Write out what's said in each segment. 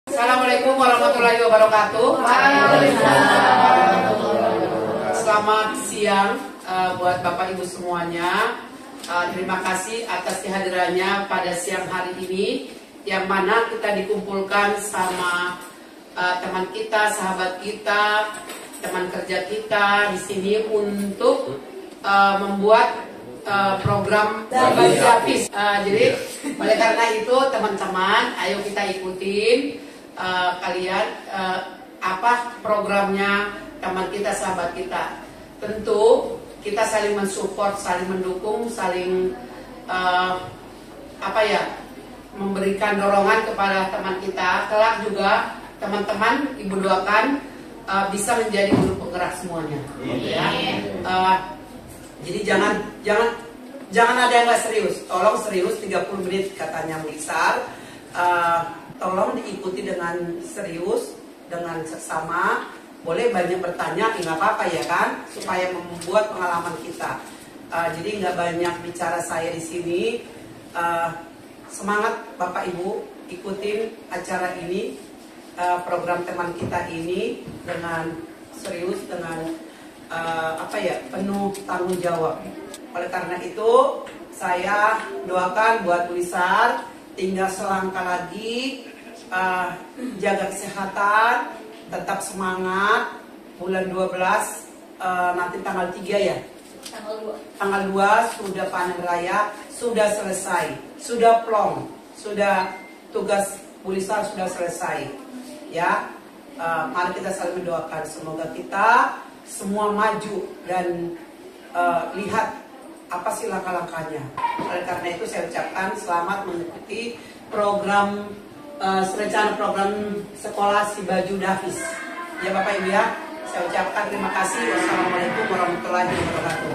Assalamualaikum warahmatullahi wabarakatuh. Selamat siang buat Bapak Ibu semuanya. Terima kasih atas kehadirannya pada siang hari ini, yang mana kita dikumpulkan sama teman kita, sahabat kita, teman kerja kita di sini untuk membuat program berbagi gratis. Jadi oleh karena itu teman-teman, ayo kita ikutin kalian apa programnya teman kita, sahabat kita. Tentu kita saling mensupport, saling mendukung, saling memberikan dorongan kepada teman kita. Kelak juga teman-teman ibu doakan bisa menjadi guru penggerak semuanya. Ya. Jadi jangan ada yang nggak serius. Tolong serius 30 menit katanya Misal. Tolong diikuti dengan serius, dengan seksama. Boleh banyak bertanya, nggak apa-apa ya kan, supaya membuat pengalaman kita. Jadi nggak banyak bicara saya di sini. Semangat Bapak Ibu, ikutin acara ini, program teman kita ini dengan serius, dengan penuh tanggung jawab. Oleh karena itu saya doakan buat Bu Lisar, tinggal selangkah lagi, jaga kesehatan, tetap semangat. Bulan 12 nanti tanggal 3 ya, tanggal 2 sudah panen raya, sudah selesai, sudah plong, sudah tugas Bu Lisar sudah selesai ya. Mari kita saling mendoakan, semoga kita semua maju dan lihat apa sih langkah-langkahnya. Oleh karena itu saya ucapkan selamat mengikuti program rencana program sekolah Si Baju Davis. Ya Bapak Ibu ya, saya ucapkan terima kasih. Wassalamualaikum warahmatullahi wabarakatuh.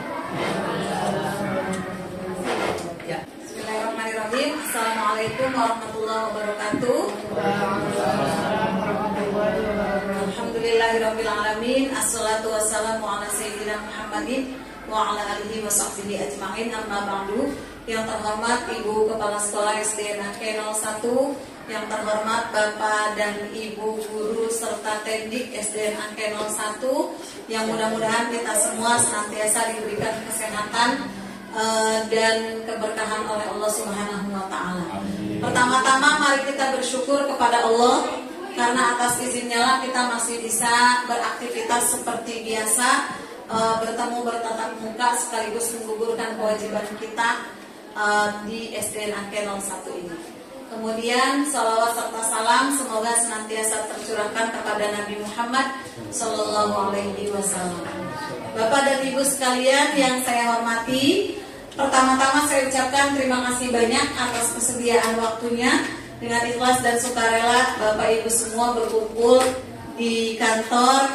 Ya. Bismillahirrahmanirrahim. Assalamualaikum warahmatullahi wabarakatuh. Alhamdulillahirrabbilalamin. Assalatu wassalamu ala sayyidina Muhammadin wa ala alihi wa sahbihi ajma'in. Amma ba'du. Yang terhormat Ibu Kepala Sekolah SDN Angke 01, yang terhormat Bapak dan Ibu Guru serta Tendik SDN Angke 01, yang mudah-mudahan kita semua senantiasa diberikan kesehatan dan keberkahan oleh Allah Subhanahu wa Ta'ala. Pertama-tama mari kita bersyukur kepada Allah, karena atas izinnya lah kita masih bisa beraktivitas seperti biasa, bertemu bertatap muka sekaligus menggugurkan kewajiban kita di SDN Angke 01 ini. Kemudian salawat serta salam semoga senantiasa tercurahkan kepada Nabi Muhammad Sallallahu Alaihi Wasallam. Bapak dan Ibu sekalian yang saya hormati, pertama-tama saya ucapkan terima kasih banyak atas kesediaan waktunya. Dengan ikhlas dan sukarela Bapak Ibu semua berkumpul di kantor,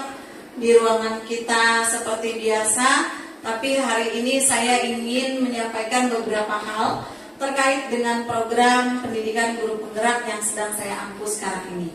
di ruangan kita seperti biasa. Tapi hari ini saya ingin menyampaikan beberapa hal terkait dengan program pendidikan guru penggerak yang sedang saya ampu sekarang ini.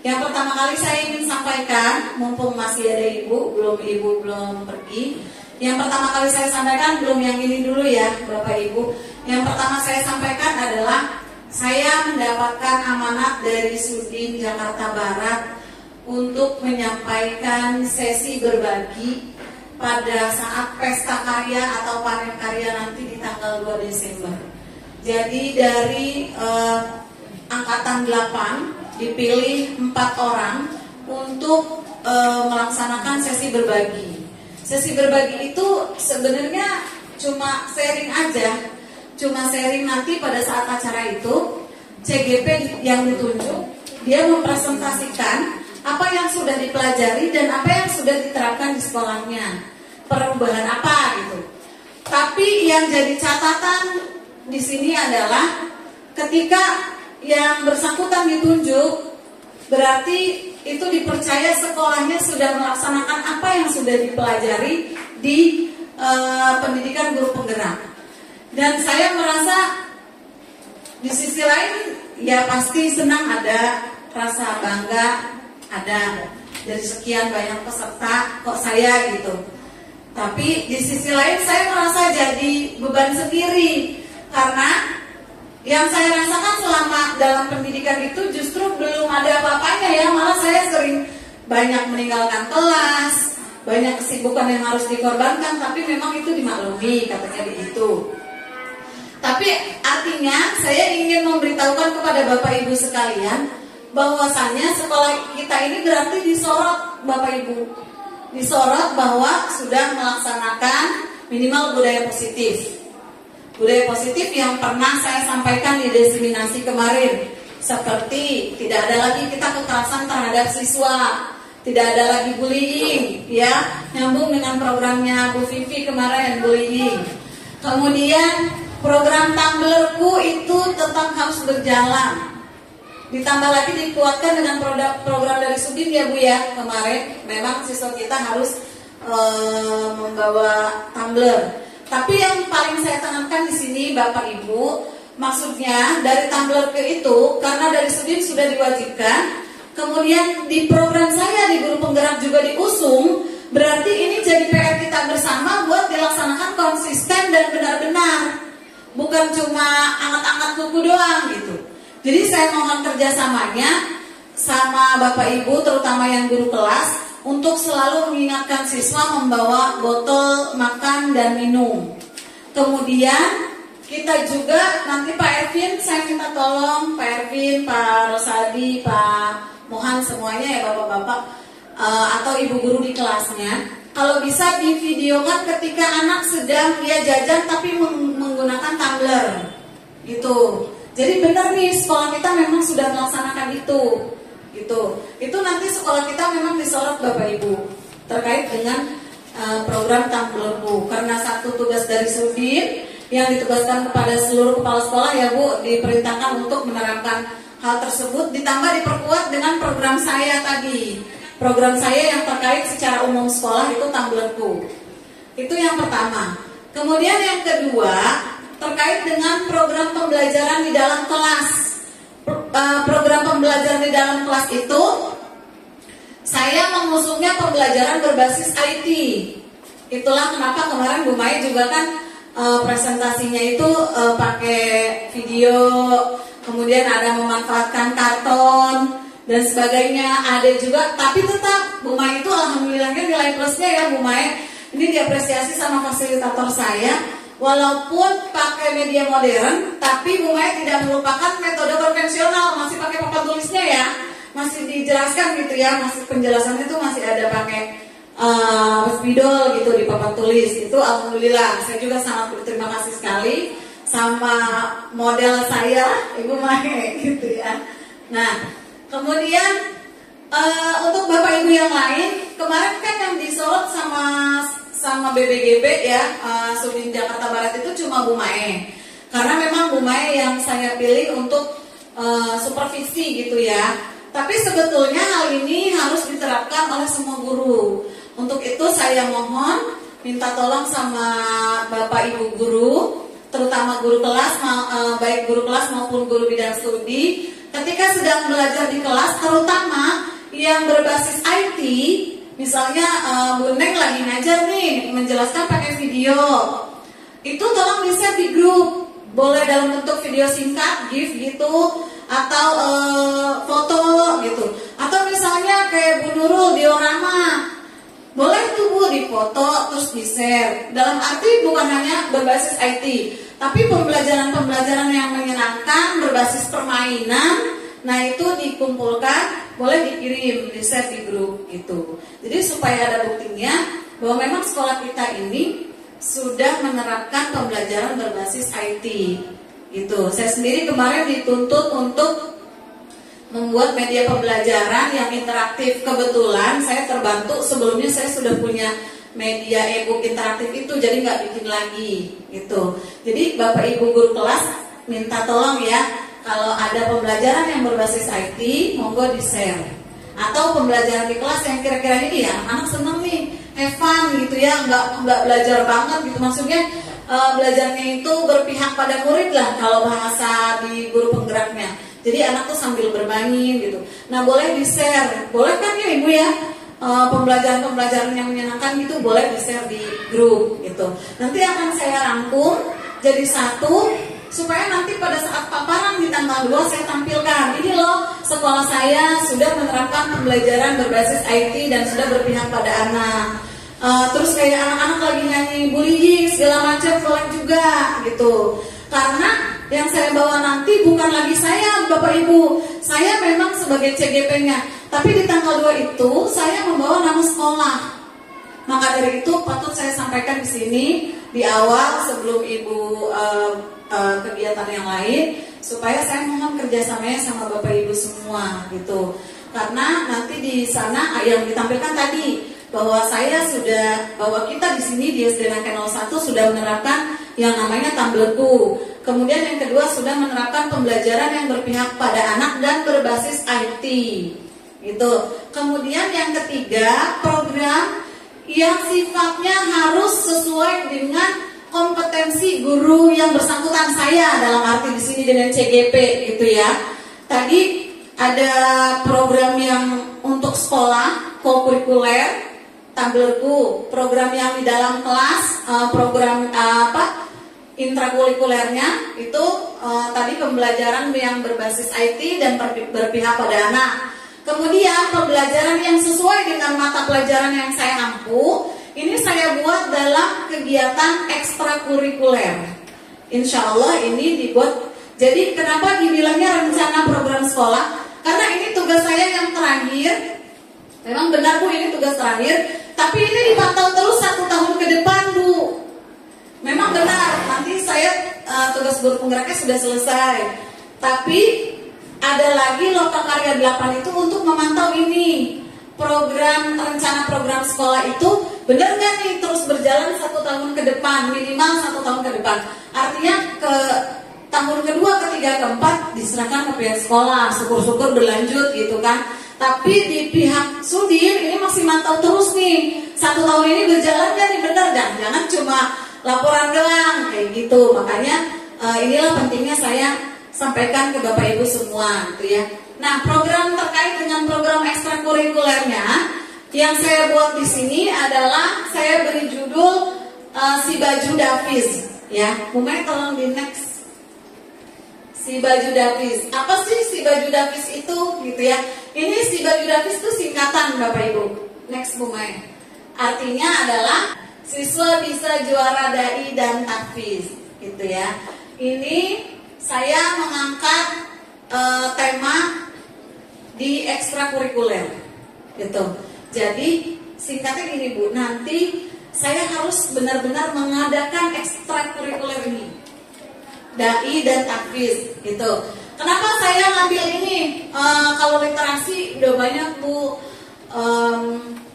Yang pertama kali saya ingin sampaikan, mumpung masih ada ibu belum pergi. Yang pertama kali saya sampaikan, belum yang ini dulu ya Bapak Ibu. Yang pertama saya sampaikan adalah saya mendapatkan amanat dari Sudin Jakarta Barat untuk menyampaikan sesi berbagi pada saat pesta karya atau panen karya nanti di tanggal 2 Desember. Jadi dari angkatan 8 dipilih 4 orang untuk melaksanakan sesi berbagi. Sesi berbagi itu sebenarnya cuma sharing aja. Cuma sharing nanti pada saat acara itu, CGP yang ditunjuk, dia mempresentasikan apa yang sudah dipelajari dan apa yang sudah diterapkan di sekolahnya, perubahan apa gitu. Tapi yang jadi catatan di sini adalah ketika yang bersangkutan ditunjuk, berarti itu dipercaya sekolahnya sudah melaksanakan apa yang sudah dipelajari di pendidikan guru penggerak. Dan saya merasa di sisi lain ya pasti senang, ada rasa bangga, ada dari sekian banyak peserta kok saya gitu. Tapi di sisi lain saya merasa jadi beban sendiri, karena Yang saya rasakan selama dalam pendidikan itu justru belum ada apa-apanya ya, malah saya sering banyak meninggalkan kelas, banyak kesibukan yang harus dikorbankan, tapi memang itu dimaklumi katanya begitu. Tapi artinya saya ingin memberitahukan kepada Bapak Ibu sekalian bahwasannya sekolah kita ini berarti disorot Bapak Ibu. Disorot bahwa sudah melaksanakan minimal budaya positif. Budaya positif yang pernah saya sampaikan di diseminasi kemarin, seperti tidak ada lagi kita kekerasan terhadap siswa, tidak ada lagi bullying, ya, nyambung dengan programnya Bu Vivi kemarin, bullying. Kemudian program Tumblerku itu tetap harus berjalan. Ditambah lagi dikuatkan dengan program dari Sudin ya Bu ya, kemarin memang siswa kita harus membawa tumbler. Tapi yang paling saya tekankan di sini Bapak Ibu, maksudnya dari tumbler ke itu karena dari Sudin sudah diwajibkan, kemudian di program saya di Guru Penggerak juga diusung, berarti ini jadi PR kita bersama buat dilaksanakan konsisten dan benar-benar, bukan cuma angkat-angkat kuku doang gitu. Jadi saya mohon kerjasamanya sama Bapak Ibu, terutama yang guru kelas, untuk selalu mengingatkan siswa membawa botol makan dan minum. Kemudian kita juga nanti Pak Ervin, saya minta tolong Pak Ervin, Pak Rosadi, Pak Mohan semuanya ya Bapak-bapak atau Ibu guru di kelasnya, kalau bisa divideokan ketika anak sedang dia jajan tapi menggunakan tumbler gitu. Jadi benar nih sekolah kita memang sudah melaksanakan itu. Itu nanti sekolah kita memang disorot Bapak Ibu terkait dengan program Tumblerku, karena satu tugas dari Sudin yang ditugaskan kepada seluruh kepala sekolah ya Bu, diperintahkan untuk menerapkan hal tersebut, ditambah diperkuat dengan program saya tadi, program saya yang terkait secara umum sekolah itu Tumblerku. Itu yang pertama. Kemudian yang kedua terkait dengan program pembelajaran di dalam kelas. Program pembelajaran di dalam kelas itu saya mengusungnya pembelajaran berbasis IT. Itulah kenapa kemarin Bu Mai juga kan presentasinya itu pakai video, kemudian ada memanfaatkan karton dan sebagainya, ada juga, tapi tetap Bu Mai itu alhamdulillahnya nilai plusnya ya Bu Mai. Ini diapresiasi sama fasilitator saya. Walaupun pakai media modern, tapi Bu Maya tidak melupakan metode konvensional, masih pakai papan tulisnya ya, masih dijelaskan gitu ya, masih penjelasannya itu masih ada pakai spidol gitu di papan tulis. Itu alhamdulillah, saya juga sangat berterima kasih sekali sama model saya, Ibu Maya gitu ya. Nah, kemudian untuk Bapak Ibu yang lain, kemarin kan yang disorot sama BBGB ya, Sudin Jakarta Barat itu cuma Bu Mae. Karena memang Bu Mae yang saya pilih untuk supervisi gitu ya. Tapi sebetulnya hal ini harus diterapkan oleh semua guru. Untuk itu saya mohon minta tolong sama Bapak Ibu guru, terutama guru kelas, baik guru kelas maupun guru bidang studi, ketika sedang belajar di kelas, terutama yang berbasis IT. Misalnya Bu Neng lagi ngajar nih, menjelaskan pakai video, itu tolong di-share di grup. Boleh dalam bentuk video singkat, GIF gitu, atau foto gitu. Atau misalnya kayak Bu Nurul diorama, boleh tuh Bu dipoto terus di-share. Dalam arti bukan hanya berbasis IT, tapi pembelajaran-pembelajaran yang menyenangkan, berbasis permainan. Nah itu dikumpulkan, boleh dikirim, di-share di grup gitu. Jadi supaya ada buktinya bahwa memang sekolah kita ini sudah menerapkan pembelajaran berbasis IT gitu. Saya sendiri kemarin dituntut untuk membuat media pembelajaran yang interaktif. Kebetulan saya terbantu, sebelumnya saya sudah punya media e-book interaktif itu, jadi nggak bikin lagi gitu. Jadi Bapak Ibu guru kelas minta tolong ya, kalau ada pembelajaran yang berbasis IT, monggo di-share. Atau pembelajaran di kelas yang kira-kira ini ya, anak seneng nih, have fun gitu ya, nggak belajar banget gitu. Maksudnya belajarnya itu berpihak pada murid lah, kalau bahasa di guru penggeraknya. Jadi anak tuh sambil bermain gitu. Nah boleh di-share, boleh kan ya Ibu ya? Pembelajaran-pembelajaran yang menyenangkan gitu boleh di-share di grup gitu. Nanti akan saya rangkum jadi satu. supaya nanti pada saat paparan di tanggal 2 saya tampilkan, ini loh sekolah saya sudah menerapkan pembelajaran berbasis IT dan sudah berpihak pada anak. Terus kayak anak-anak lagi nyanyi bullying segala macam keluar juga gitu. Karena yang saya bawa nanti bukan lagi saya, Bapak Ibu. Saya memang sebagai CGP-nya, tapi di tanggal 2 itu saya membawa nama sekolah. Maka dari itu patut saya sampaikan di sini di awal sebelum Ibu kegiatan yang lain, supaya saya mohon kerjasamanya sama Bapak Ibu semua gitu. Karena nanti di sana yang ditampilkan tadi bahwa kita di sini di SD Nangka 01 sudah menerapkan yang namanya Tumblerku. Kemudian yang kedua sudah menerapkan pembelajaran yang berpihak pada anak dan berbasis IT. Gitu. Kemudian yang ketiga, program yang sifatnya harus sesuai dengan kompetensi guru yang bersangkutan, saya dalam arti di sini dengan CGP gitu ya. Tadi ada program yang untuk sekolah, co-kurikuler, Tumblerku, program yang di dalam kelas, program intrakurikulernya itu tadi pembelajaran yang berbasis IT dan berpihak pada anak. Kemudian pembelajaran yang sesuai dengan mata pelajaran yang saya ampu, ini saya buat dalam kegiatan ekstrakurikuler. Insya Allah ini dibuat. Jadi kenapa dibilangnya rencana program sekolah? Karena ini tugas saya yang terakhir. Memang benar Bu, ini tugas terakhir. Tapi ini dipantau terus 1 tahun ke depan Bu. Memang benar, nanti saya tugas guru penggeraknya sudah selesai. Tapi ada lagi Lokakarya 8 itu untuk memantau ini. Rencana program sekolah itu benar nggak nih terus berjalan 1 tahun ke depan, minimal 1 tahun ke depan. Artinya ke tahun kedua, ketiga, keempat diserahkan ke pihak sekolah, syukur-syukur berlanjut gitu kan. Tapi di pihak Sudin ini masih mantau terus nih, 1 tahun ini berjalan kan nih, bener jangan cuma laporan doang kayak gitu. Makanya inilah pentingnya saya sampaikan ke Bapak Ibu semua gitu ya. Nah, program terkait dengan program ekstrakurikulernya yang saya buat di sini adalah saya beri judul Si Baju Davis ya. Mumai tolong di next. Si Baju Davis. Apa sih Si Baju Davis itu gitu ya? Ini Si Baju Davis itu singkatan Bapak Ibu. Next Mumai. Artinya adalah siswa bisa juara dai dan tahfiz gitu ya. Ini saya mengangkat tema di ekstrakurikuler gitu. Jadi singkatnya gini Bu, nanti saya harus benar-benar mengadakan ekstrakurikuler ini, dai dan tahfiz gitu. Kenapa saya ngambil ini? Kalau literasi udah banyak Bu.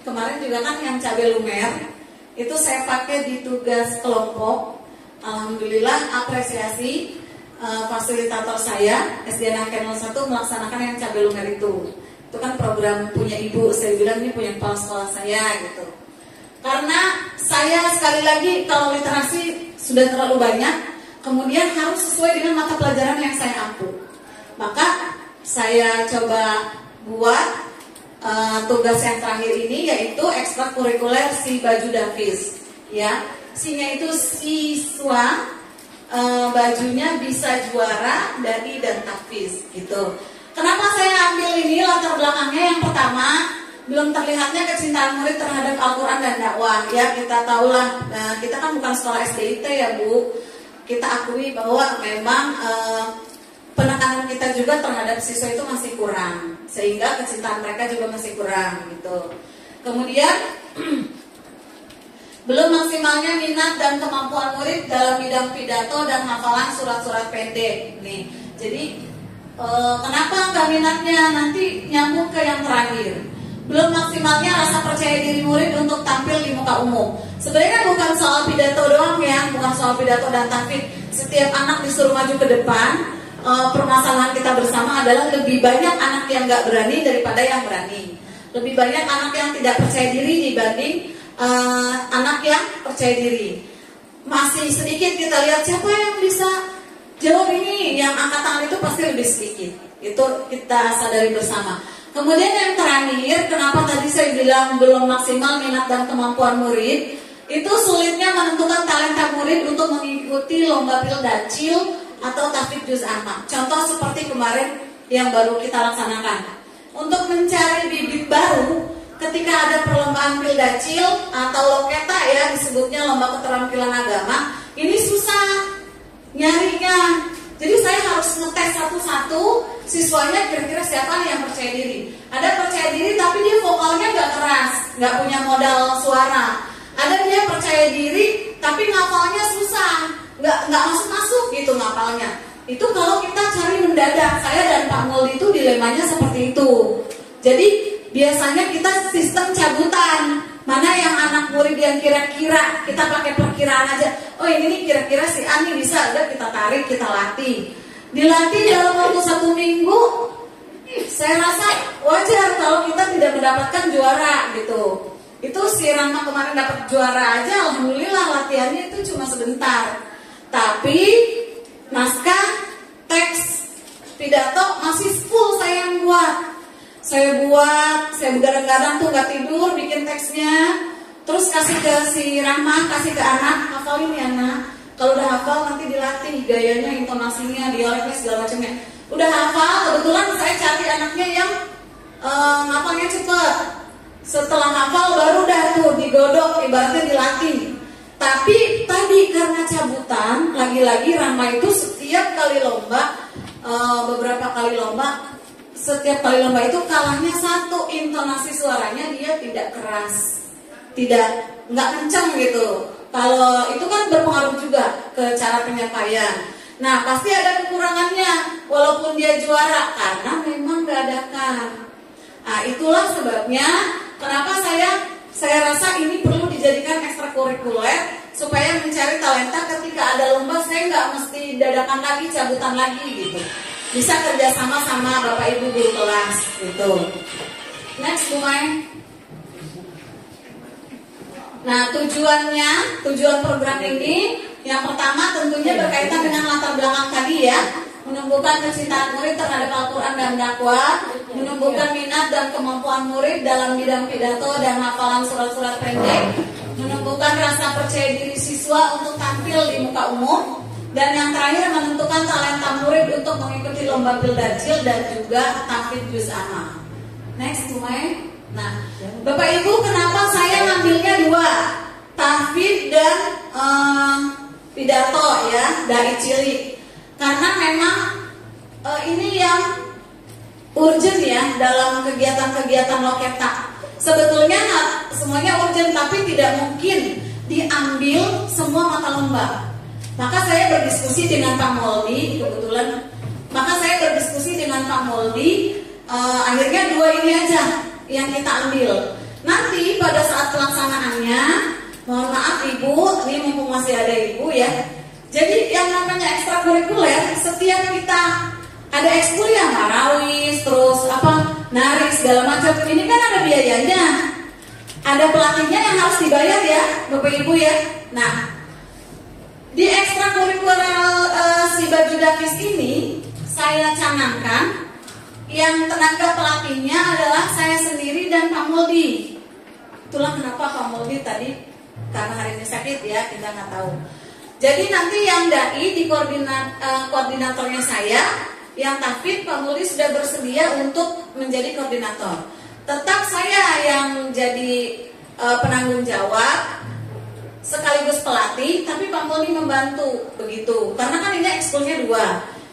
Kemarin juga kan yang cabai lumer itu saya pakai di tugas kelompok. Alhamdulillah apresiasi fasilitator saya SD Nangka 01 melaksanakan yang cabai lumer itu. Itu kan program punya ibu, saya bilang ini punya kepala sekolah saya gitu. Karena saya sekali lagi kalau literasi sudah terlalu banyak, kemudian harus sesuai dengan mata pelajaran yang saya ampu. Maka saya coba buat tugas yang terakhir ini yaitu ekstrakurikuler Si Baju Davis ya. Si-nya itu siswa, bajunya bisa juara dai dan tahfiz gitu. Kenapa saya ambil ini latar belakangnya? Yang pertama, belum terlihatnya kecintaan murid terhadap Al-Quran dan dakwah ya. Kita tahulah, kita kan bukan sekolah SDIT ya Bu. Kita akui bahwa memang penekanan kita juga terhadap siswa itu masih kurang, sehingga kecintaan mereka juga masih kurang gitu. Kemudian belum maksimalnya minat dan kemampuan murid dalam bidang pidato dan hafalan surat-surat pendek nih. Jadi kenapa nggak minatnya? Nanti nyambung ke yang terakhir. Belum maksimalnya rasa percaya diri murid untuk tampil di muka umum. Sebenarnya bukan soal pidato doang ya, bukan soal pidato dan tahfiz. Setiap anak disuruh maju ke depan. Permasalahan kita bersama adalah lebih banyak anak yang nggak berani daripada yang berani. Lebih banyak anak yang tidak percaya diri dibanding anak yang percaya diri. Masih sedikit kita lihat siapa yang bisa jawab ini, yang angkat tangan itu pasti lebih sedikit. Itu kita sadari bersama. Kemudian yang terakhir, kenapa tadi saya bilang belum maksimal minat dan kemampuan murid? Itu sulitnya menentukan talenta murid untuk mengikuti lomba Pildacil atau tahfidz juz amma. Contoh seperti kemarin yang baru kita laksanakan. Untuk mencari bibit baru, ketika ada perlombaan Pildacil atau Loketa ya disebutnya lomba keterampilan agama, ini susah nyarinya. Jadi saya harus ngetes satu-satu siswanya kira-kira siapa yang percaya diri. Ada percaya diri tapi dia vokalnya nggak keras, nggak punya modal suara. Ada dia percaya diri tapi ngapalnya susah, nggak masuk gitu ngapalnya. Itu kalau kita cari mendadak. Saya dan Pak Muldi itu dilemanya seperti itu. Jadi biasanya kita sistem cabutan. Mana yang anak murid yang kira-kira, kita pakai perkiraan aja. Oh ini nih kira-kira si Ani bisa, udah kita tarik, kita latih. Dilatih dalam waktu 1 minggu, saya rasa wajar kalau kita tidak mendapatkan juara gitu. Itu si Rama kemarin dapat juara aja, alhamdulillah latihannya itu cuma sebentar. Tapi naskah, teks, pidato masih full saya yang buat. Saya begadang-gadang tuh nggak tidur bikin teksnya, terus kasih ke si Rahma, kasih ke anak, hafalin ya anak. Kalau udah hafal nanti dilatih gayanya, intonasinya, dialeknya segala macamnya. Udah hafal, kebetulan saya cari anaknya yang ngapalnya cepet. Setelah hafal baru dah tuh digodok, ibaratnya dilatih. Tapi tadi karena cabutan, lagi-lagi Rahma itu setiap kali lomba, beberapa kali lomba. Setiap kali lomba itu kalahnya satu, intonasi suaranya dia tidak keras, nggak kencang gitu. Kalau itu kan berpengaruh juga ke cara penyampaian. Nah pasti ada kekurangannya, walaupun dia juara karena memang dadakan. Nah itulah sebabnya kenapa saya rasa ini perlu dijadikan ekstrakurikuler supaya mencari talenta ketika ada lomba. Saya nggak mesti dadakan lagi, cabutan lagi gitu. Bisa kerjasama sama Bapak Ibu guru kelas gitu. Next, Bu Mai. Nah, tujuan program ini yang pertama tentunya berkaitan dengan latar belakang tadi ya, menumbuhkan kecintaan murid terhadap Al-Quran dan dakwah, menumbuhkan minat dan kemampuan murid dalam bidang pidato dan hafalan surat-surat pendek, menumbuhkan rasa percaya diri siswa untuk tampil di muka umum. Dan yang terakhir menentukan talenta murid untuk mengikuti lomba Pildacil dan juga tahfidz juz amma. Next, Bu Mai. Nah, Bapak Ibu, kenapa saya ngambilnya 2, tahfidz dan pidato ya, dai cilik? Karena memang ini yang urgent ya dalam kegiatan-kegiatan Loketa. Sebetulnya semuanya urgent, tapi tidak mungkin diambil semua mata lomba. Maka saya berdiskusi dengan Pak Muldi, akhirnya 2 ini aja yang kita ambil. Nanti pada saat pelaksanaannya, mohon maaf Ibu, ini mumpung masih ada Ibu ya. Jadi yang namanya ekstrakurikuler, setiap kita ada ekskul ya, marawis, terus nari segala macam, ini kan ada biayanya. Ada pelatihnya yang harus dibayar ya, Bapak Ibu ya. Nah, di ekstrakurikuler si Baju Davis ini saya canangkan yang tenaga pelatihnya adalah saya sendiri dan Pak Muldi. Itulah kenapa Pak Muldi tadi karena hari ini sakit ya, kita nggak tahu. Jadi nanti yang dai di koordinatornya saya, yang tahfidz Pak Muldi sudah bersedia untuk menjadi koordinator. Tetap saya yang jadi penanggung jawab sekaligus pelatih, tapi Pak Muldi membantu begitu. Karena kan ini ekskulnya 2,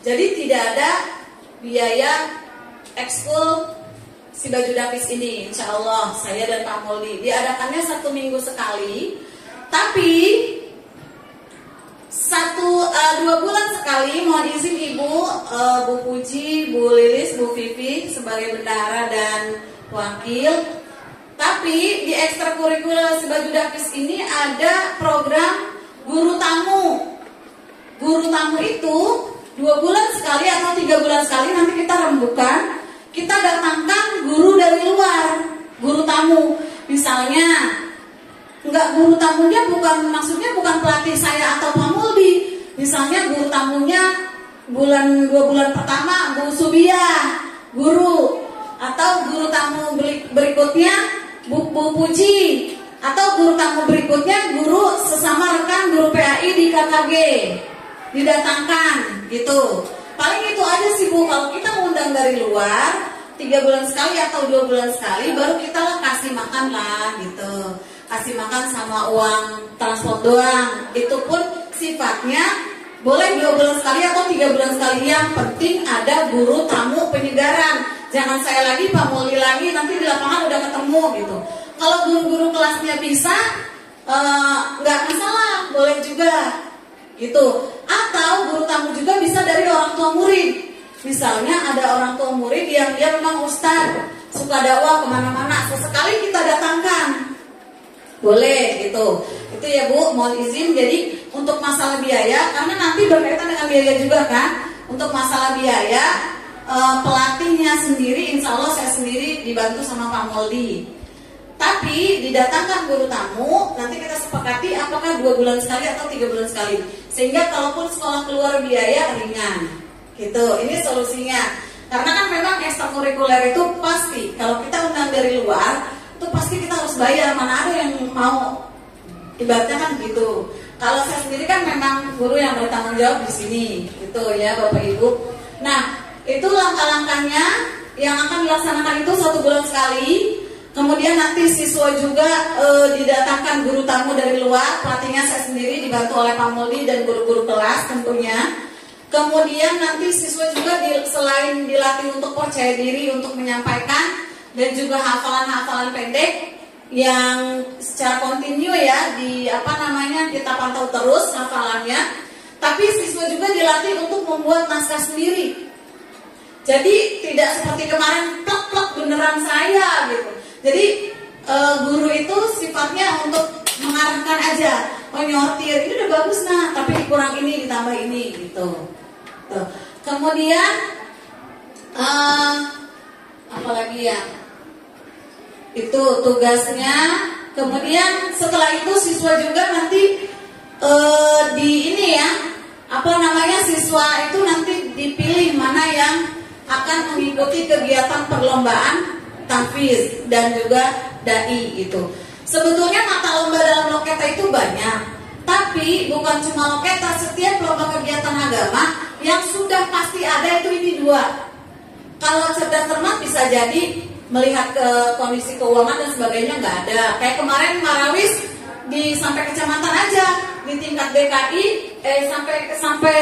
jadi tidak ada biaya ekskul si Baju Davis ini. Insya Allah saya dan Pak Muldi diadakannya 1 minggu sekali, tapi 2 bulan sekali. Mohon izin Ibu, Bu Puji, Bu Lilis, Bu Vivi sebagai bendahara dan wakil. Tapi di ekstrakurikuler si Baju Davis ini ada program guru tamu. Guru tamu itu 2 bulan sekali atau 3 bulan sekali nanti kita rembukan. Kita datangkan guru dari luar, guru tamu. Misalnya, guru tamunya maksudnya bukan pelatih saya atau Pak Muldi. Misalnya guru tamunya 2 bulan pertama Bu Subia, guru. Atau guru tamu berikutnya Bu Puji, atau guru tamu berikutnya guru sesama rekan guru PAI di KKG. didatangkan gitu. Paling itu aja sih Bu, kalau kita ngundang dari luar 3 bulan sekali atau 2 bulan sekali baru kita lah kasih makan lah gitu, kasih makan sama uang transport doang. Itu pun sifatnya boleh 2 bulan sekali atau 3 bulan sekali, yang penting ada guru tamu penyegaran. Jangan saya lagi, Pak Muli lagi, nanti di lapangan udah ketemu gitu. Kalau guru-guru kelasnya bisa, nggak masalah, boleh juga gitu. Atau guru tamu juga bisa dari orang tua murid. Misalnya ada orang tua murid yang dia memang ustaz, suka dakwah kemana-mana, sesekali kita datangkan, boleh gitu. Itu ya Bu, mohon izin. Jadi untuk masalah biaya, karena nanti berkaitan dengan biaya juga kan. Untuk masalah biaya, pelatihnya sendiri, insya Allah saya sendiri dibantu sama Pak Moldi. Tapi didatangkan guru tamu, nanti kita sepakati apakah 2 bulan sekali atau 3 bulan sekali. Sehingga kalaupun sekolah keluar biaya ringan. Gitu, ini solusinya. Karena kan memang ekstrakurikuler itu pasti kalau kita undang dari luar, itu pasti kita harus bayar. Mana ada yang mau, ibaratnya kan gitu. Kalau saya sendiri kan memang guru yang bertanggung jawab di sini, gitu ya Bapak Ibu. Nah, itu langkah-langkahnya yang akan dilaksanakan itu 1 bulan sekali. Kemudian nanti siswa juga didatangkan guru tamu dari luar, pelatihnya saya sendiri dibantu oleh Pak Moldi dan guru-guru kelas tentunya. Kemudian nanti siswa juga selain dilatih untuk percaya diri untuk menyampaikan dan juga hafalan-hafalan pendek yang secara kontinu ya kita pantau terus hafalannya. Tapi siswa juga dilatih untuk membuat naskah sendiri. Jadi tidak seperti kemarin plek-plek beneran saya gitu. Jadi guru itu sifatnya untuk mengarahkan aja, nyortir ini udah bagus nah, tapi kurang ini ditambah ini gitu. Tuh. Kemudian apalagi ya, itu tugasnya. Kemudian setelah itu siswa juga nanti siswa itu nanti dipilih mana yang akan mengikuti kegiatan perlombaan tahfiz dan juga dai itu. Sebetulnya mata lomba dalam Loketa itu banyak, tapi bukan cuma Loketa, setiap lomba kegiatan agama yang sudah pasti ada itu ini 2. Kalau cerdas cermat bisa jadi melihat ke kondisi keuangan dan sebagainya nggak ada. Kayak kemarin Marawis sampai kecamatan aja, di tingkat DKI sampai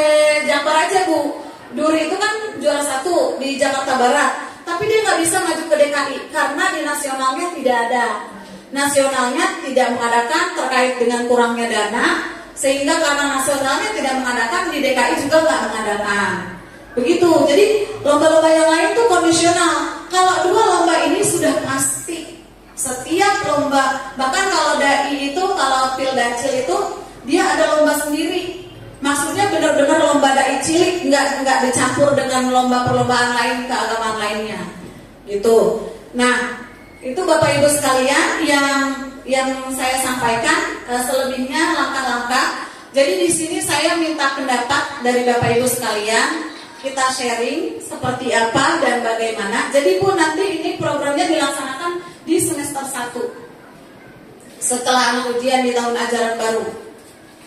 Jabar aja Bu. Duri itu kan juara 1 di Jakarta Barat, tapi dia nggak bisa maju ke DKI karena di nasionalnya tidak ada. Nasionalnya tidak mengadakan terkait dengan kurangnya dana, sehingga karena nasionalnya tidak mengadakan, di DKI juga nggak mengadakan. Begitu. Jadi lomba-lomba yang lain tuh kondisional. Kalau 2 lomba ini sudah pasti. Setiap lomba, bahkan kalau dai itu, kalau Pildacil itu dia ada lomba sendiri. Maksudnya benar-benar lomba dai cilik, nggak dicampur dengan lomba perlombaan lain keagamaan lainnya. Gitu. Nah, itu Bapak Ibu sekalian yang saya sampaikan, selebihnya langkah-langkah. Jadi di sini saya minta pendapat dari Bapak Ibu sekalian, kita sharing seperti apa dan bagaimana. Jadi Bu, nanti ini programnya dilaksanakan di semester 1 setelah ujian di tahun ajaran baru.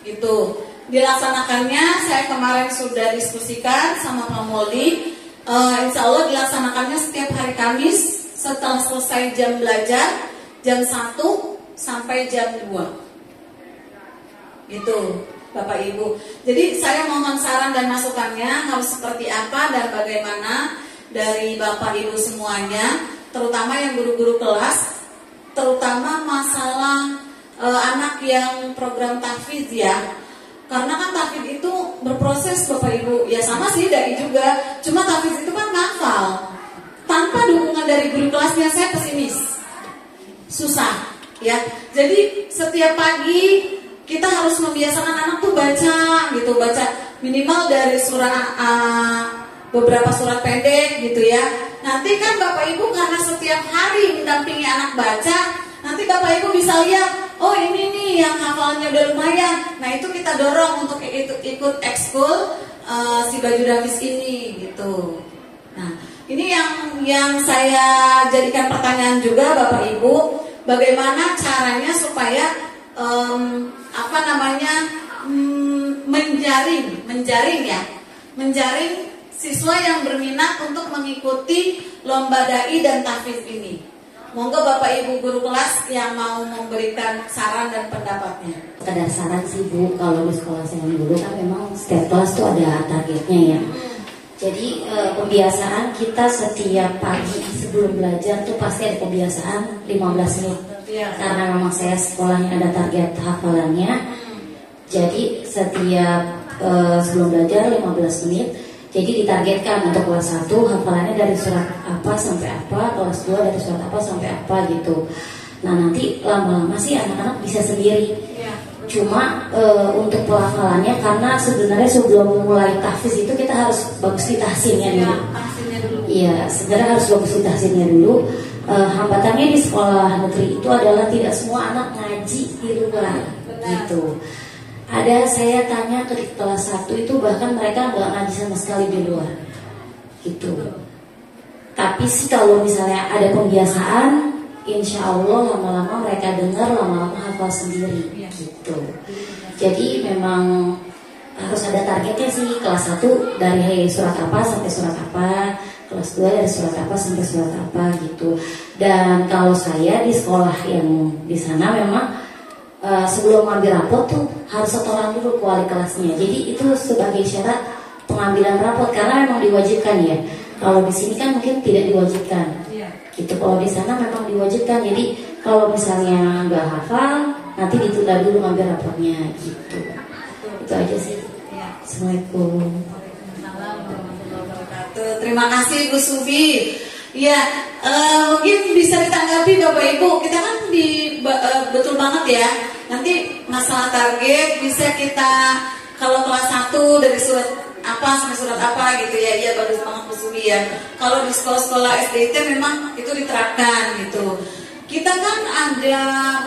Gitu. Dilaksanakannya saya kemarin sudah diskusikan sama Pak Moldi. Insya Allah dilaksanakannya setiap hari Kamis setelah selesai jam belajar, jam 1 sampai jam 2. Gitu Bapak Ibu. Jadi saya mohon saran dan masukannya harus seperti apa dan bagaimana dari Bapak Ibu semuanya, terutama yang guru-guru kelas, terutama masalah anak yang program tahfiz ya. Karena kan tahfiz itu berproses Bapak Ibu. Ya sama sih dai juga, cuma tahfiz itu kan ngafal. Tanpa dukungan dari guru kelasnya saya pesimis. Susah ya. Jadi setiap pagi kita harus membiasakan anak tuh baca gitu, baca minimal dari surah beberapa surat pendek gitu ya. Nanti kan Bapak Ibu karena setiap hari mendampingi anak baca, nanti Bapak Ibu bisa lihat, oh ini nih yang hafalannya udah lumayan. Nah itu kita dorong untuk ikut ekskul si Baju Davis ini gitu. Nah ini yang saya jadikan pertanyaan juga Bapak Ibu, bagaimana caranya supaya menjaring siswa yang berminat untuk mengikuti lomba dai dan tahfidz ini. Monggo Bapak Ibu guru kelas yang mau memberikan saran dan pendapatnya. Sekedar saran sih Bu, kalau di sekolah saya dulu kan memang setiap kelas tuh ada targetnya ya. Jadi pembiasaan kita setiap pagi sebelum belajar tuh pasti ada pembiasaan 15 menit. Karena memang saya sekolahnya ada target hafalannya. Jadi setiap sebelum belajar 15 menit. Jadi ditargetkan untuk kelas 1 hafalannya dari surat apa sampai apa, kelas 2 dari surat apa sampai apa gitu. Nah nanti lama-lama sih anak-anak bisa sendiri. Cuma untuk pelafalannya, karena sebenarnya sebelum mulai tahfiz itu kita harus bagus di tahsinnya dulu. Iya, sebenarnya harus bagus di tahsinnya dulu. Hambatannya di sekolah negeri itu adalah tidak semua anak ngaji di luar gitu. Ada saya tanya ke kelas 1 itu bahkan mereka nggak ngaji sama sekali di luar gitu. Tapi sih kalau misalnya ada pembiasaan, insya Allah lama-lama mereka dengar, lama-lama hafal sendiri gitu. Jadi memang harus ada targetnya sih. Kelas 1 dari surat apa sampai surat apa, kelas 2 dari surat apa sampai surat apa gitu. Dan kalau saya di sekolah yang di sana memang sebelum ngambil rapot tuh harus setoran dulu ke wali kelasnya. Jadi itu sebagai syarat pengambilan rapot, karena memang diwajibkan ya. Kalau di sini kan mungkin tidak diwajibkan. Gitu. Kalau di sana memang diwajibkan. Jadi kalau misalnya nggak hafal, nanti ditunda dulu ngambil rapotnya gitu. Itu aja sih. Assalamualaikum. Terima kasih Bu Sufi. Ya, mungkin bisa ditanggapi Bapak Ibu. Kita kan betul banget ya. Nanti masalah target bisa kita, kalau kelas 1 dari surat apa sampai surat apa gitu ya. Iya, bagus banget Bu Sufi ya. Kalau di sekolah-sekolah SD itu memang itu diterapkan gitu. Kita kan ada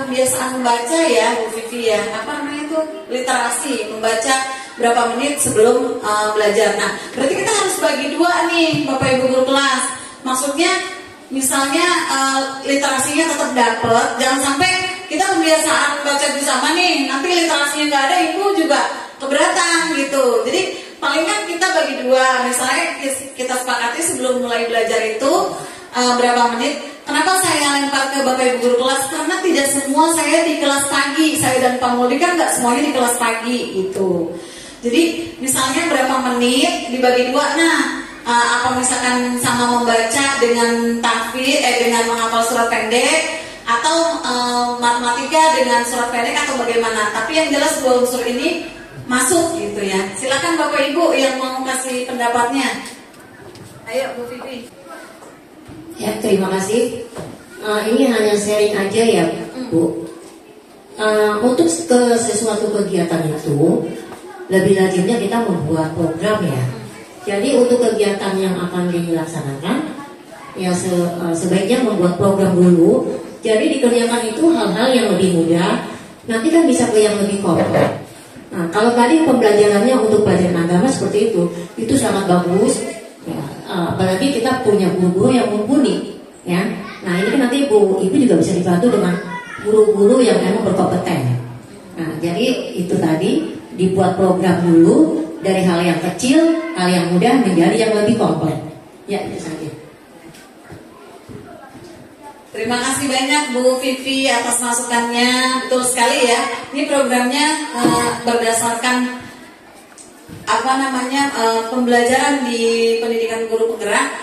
pembiasaan membaca ya Bu Vivi ya. Apa namanya itu? Literasi, membaca berapa menit sebelum belajar. Nah, berarti kita harus bagi dua nih Bapak Ibu guru kelas. Maksudnya misalnya literasinya tetap dapat, jangan sampai kita kebiasaan baca bersama nih, nanti literasinya nggak ada, ibu juga keberatan gitu. Jadi paling kan kita bagi dua, misalnya kita sepakati sebelum mulai belajar itu berapa menit. Kenapa saya lempar ke Bapak Ibu guru kelas? Karena tidak semua saya di kelas pagi, saya dan Pak Mudi kan nggak semuanya di kelas pagi gitu. Jadi misalnya berapa menit dibagi dua, nah apa misalkan sama membaca dengan tahfidz, dengan menghafal surat pendek, atau matematika dengan surat pendek, atau bagaimana. Tapi yang jelas dua unsur ini masuk gitu ya. Silakan Bapak Ibu yang mau kasih pendapatnya. Ayo Bu Vivi. Ya, terima kasih. Ini hanya sharing aja ya Bu. Untuk ke sesuatu kegiatan itu lebih lanjutnya kita membuat program ya. Jadi untuk kegiatan yang akan dilaksanakan, ya sebaiknya membuat program dulu. Jadi dikerjakan itu hal-hal yang lebih mudah. Nanti kan bisa ke yang lebih kompleks. Nah, kalau tadi pembelajarannya untuk pelajaran agama seperti itu sangat bagus. Ya, apalagi kita punya guru-guru yang mumpuni. Ya, nah ini kan nanti ibu juga bisa dibantu dengan guru-guru yang memang berkompeten. Nah, jadi itu tadi dibuat program dulu. Dari hal yang kecil, hal yang mudah menjadi yang lebih kompleks. Ya, itu saja. Terima kasih banyak Bu Vivi atas masukannya. Betul sekali ya. Ini programnya berdasarkan pembelajaran di pendidikan guru penggerak.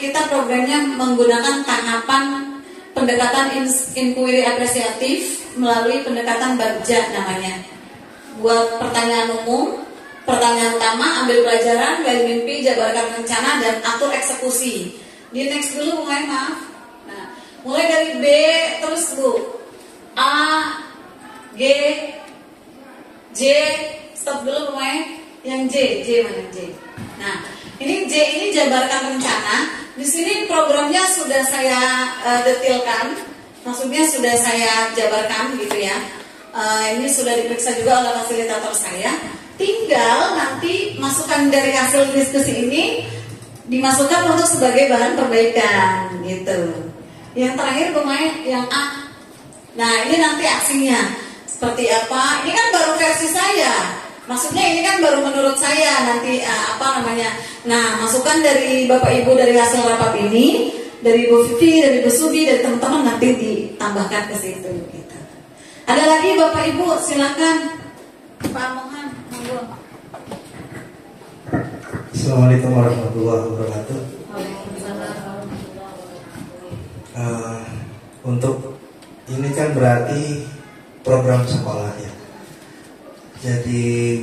Kita programnya menggunakan tahapan pendekatan inquiry apresiatif melalui pendekatan bagja namanya. Buat pertanyaan umum, pertanyaan utama, ambil pelajaran, gali mimpi, jabarkan rencana, dan atur eksekusi. Di next dulu mulai, maaf. Nah, mulai dari B, terus Bu. A, G, J, stop dulu mulai. Yang J mana J? Nah, ini J ini jabarkan rencana. Di sini programnya sudah saya detailkan, maksudnya sudah saya jabarkan gitu ya. Ini sudah diperiksa juga oleh fasilitator saya. Tinggal nanti masukan dari hasil diskusi ini dimasukkan untuk sebagai bahan perbaikan gitu. Yang terakhir pemain yang A. Nah ini nanti aksinya seperti apa? Ini kan baru versi saya. Maksudnya ini kan baru menurut saya, nanti apa namanya. Nah, masukan dari Bapak Ibu dari hasil rapat ini, dari Bu Vivi, dari Bu Subi, dari teman-teman nanti ditambahkan ke situ gitu. Ada lagi Bapak Ibu, silakan. Pak Mohan, monggo. Assalamualaikum warahmatullahi wabarakatuh. Untuk ini kan berarti program sekolah ya. Jadi